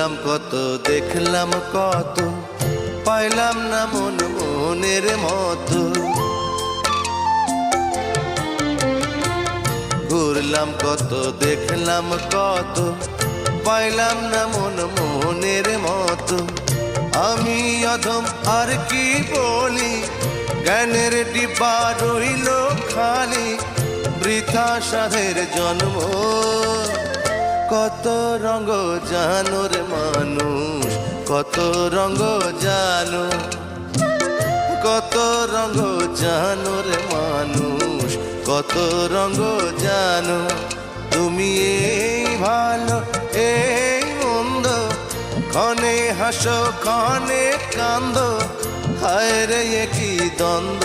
ঘুরলাম কত দেখলাম কত, পাইলাম না মন মনের মতো। ঘুরলাম কত দেখলাম কত, পাইলাম না মন মনের মতো। আমি অধম আর কি বলি, জ্ঞানের ডিব্বা রইল খালি, বৃথা সাধের জন্ম। কত রঙ জানো রে মানুষ, কত রঙ জানো, কত রঙ জানো রে মানুষ, কত রঙ জানো। তুমি এই ভালো এই মন্দ, ক্ষণে হাসো ক্ষণে কান্দো, হায় রে কি দ্বন্দ্ব।